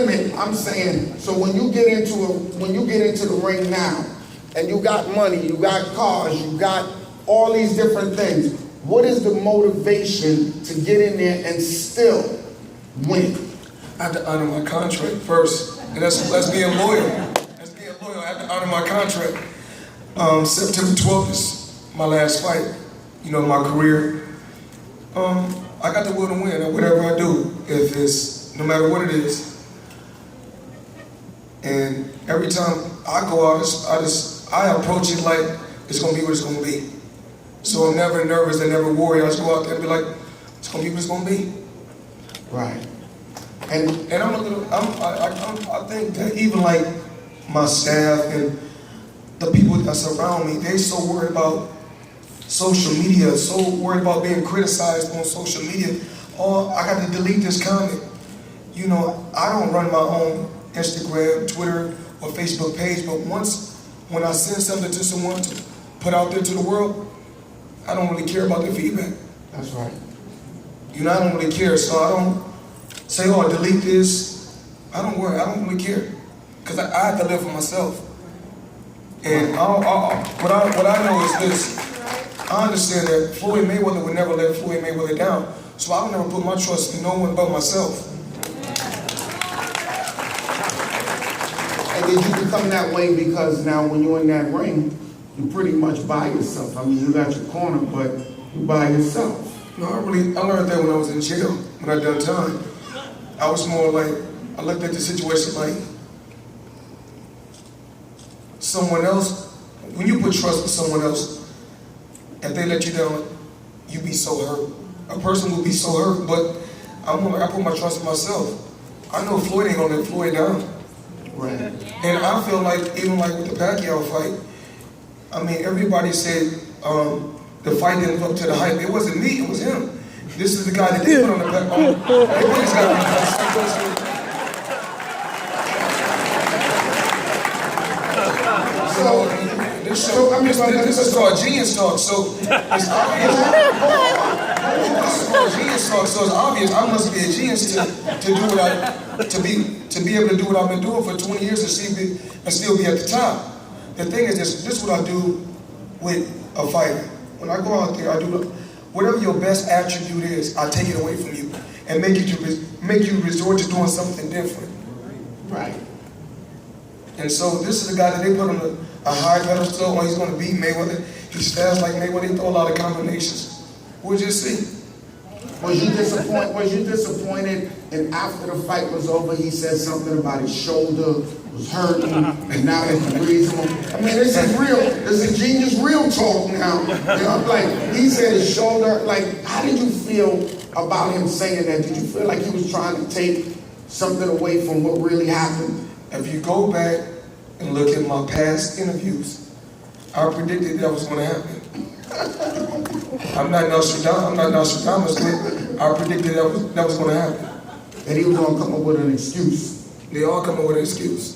wait a minute. I'm saying, so when you get into the ring now, and you got money, you got cars, you got all these different things, what is the motivation to get in there and still win? I have to honor my contract first, and that's being loyal. That's being loyal. I have to honor my contract. September 12th is my last fight, my career. I got the will to win at whatever I do, if it's, no matter what it is. And every time I go out, I approach it like it's gonna be what it's gonna be. So I'm never nervous, I never worry. I just go out there and be like, it's gonna be what it's gonna be. Right. And I think that even like my staff and the people that surround me, they so worried about social media, so worried about being criticized on social media. Oh, I got to delete this comment. I don't run my own Instagram, Twitter, or Facebook page, but when I send something to someone to put out there to the world, I don't really care about the feedback. That's right. I don't really care, so I don't say, oh, delete this. I don't worry, I don't really care. Because I have to live for myself. And what I know is this. I understand that Floyd Mayweather would never let Floyd Mayweather down. So I would never put my trust in no one but myself. And did you become that way because now when you're in that ring, you pretty much by yourself? I mean, you got your corner, but you by yourself. No, I learned that when I was in jail, when I done time. I was more like, I looked at the situation like someone else. When you put trust in someone else, if they let you down, you be so hurt. A person will be so hurt, but I put my trust in myself. I know Floyd ain't gonna let Floyd down. Right. And I feel like, even like with the Pacquiao fight, I mean, everybody said the fight didn't live up to the hype. It wasn't me, it was him. This is the guy that they put on the back. This is called Genius Talks. So it's obvious. This is called Genius Talks. So it's obvious I must be a genius to be able to do what I've been doing for 20 years and still be at the top. The thing is, this is what I do with a fighter. When I go out there, I do whatever your best attribute is, I take it away from you and make you resort to doing something different. Right. And so this is the guy that they put on a high pedestal when he's going to beat Mayweather. He's fast like Mayweather. He throw a lot of combinations. We'll just see. Was you disappointed? And after the fight was over, he said something about his shoulder was hurting, and now they can breathe him. I mean, this is real. This is Genius real talk now. Like he said, his shoulder. Like, how did you feel about him saying that? Did you feel like he was trying to take something away from what really happened? If you go back and look at my past interviews, I predicted that was going to happen. I'm not Nostradamus, but I predicted that was going to happen. And he was going to come up with an excuse. They all come up with an excuse.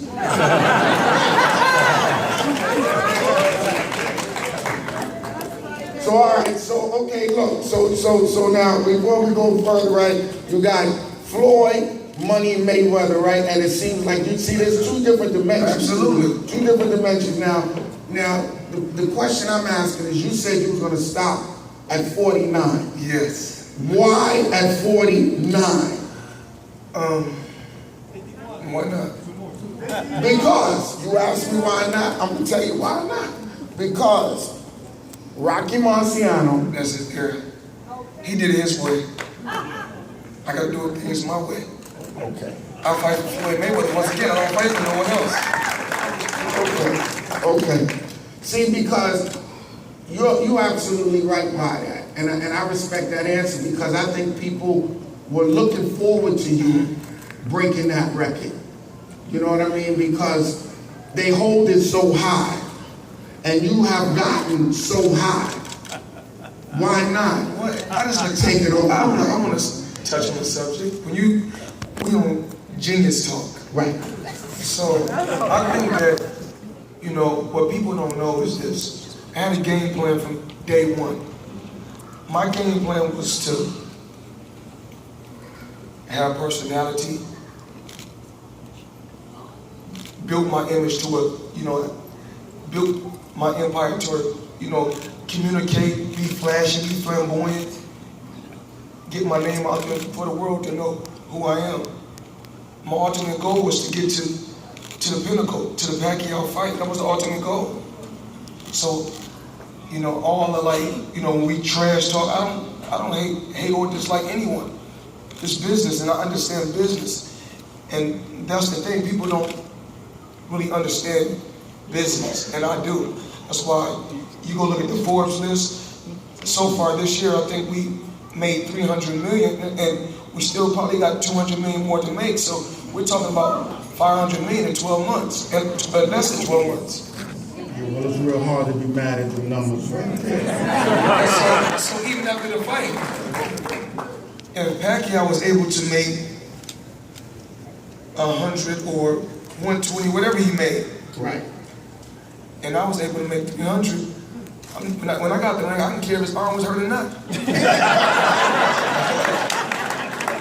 So all right, so okay, look, so now before we go further, right? You got Floyd, Money, Mayweather, right? And it seems like you see there's two different dimensions. Absolutely. Two different dimensions. Now, the question I'm asking is, you said you was going to stop at 49. Yes. Why at 49? Why not? Because, you asked me why not, I'm going to tell you why not. Because Rocky Marciano. That's his era. He did it his way. I got to do things my way. Okay. I fight for Floyd Mayweather. Once again, I don't fight for no one else. Okay. See, because you're absolutely right by that. And I respect that answer, because I think people were looking forward to you breaking that record. You know what I mean? Because they hold it so high, and you have gotten so high. Why not? What? I just like take it over. I want to touch on the subject. We on Genius Talk. Right. So I think that, what people don't know is this. I had a game plan from day one. My game plan was to have personality, built my image to built my empire to communicate, be flashy, be flamboyant, get my name out there for the world to know who I am. My ultimate goal was to get to the pinnacle, to the Pacquiao fight. That was the ultimate goal. So, all the when we trash talk, I don't hate or dislike anyone. It's business, and I understand business. And that's the thing, people don't really understand business, and I do. That's why you go look at the Forbes list. So far this year, I think we made 300 million, and we still probably got 200 million more to make. So we're talking about 500 million in 12 months, and less than 12 months. Yeah, well, it's real hard to be mad at the numbers right there. So even after the fight, if Pacquiao was able to make 100 or 120, whatever he made, Right. and I was able to make 300, when I got the ring, I didn't care if his arm was hurt or not.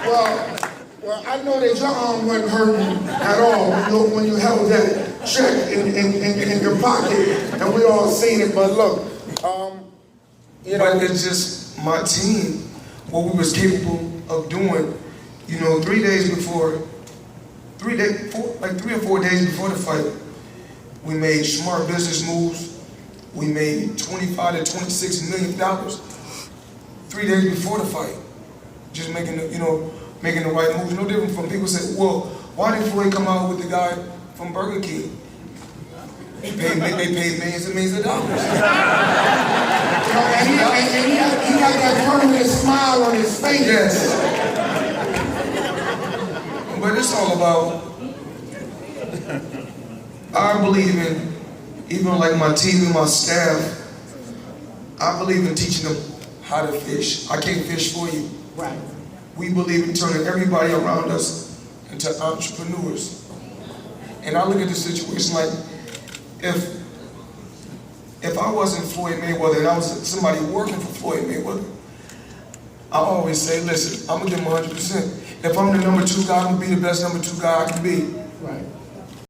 Well, I know that your arm wasn't hurting at all when you held that check in your pocket, and we all seen it. But look, But it's just my team, what we was capable of doing. 3 or 4 days before the fight, we made smart business moves. We made $25 to $26 million 3 days before the fight, just making the right moves. No different from people say, well, why did Floyd come out with the guy from Burger King? They paid millions and millions of dollars. and he got that permanent smile on his face. Yes. But it's all about, I believe in, even like my team and my staff, I believe in teaching them how to fish. I can't fish for you. Right. We believe in turning everybody around us into entrepreneurs. And I look at the situation like, if I wasn't Floyd Mayweather and I was somebody working for Floyd Mayweather, I always say, listen, I'm gonna give him 100%. If I'm the number 2 guy, I'm gonna be the best number 2 guy I can be. Right.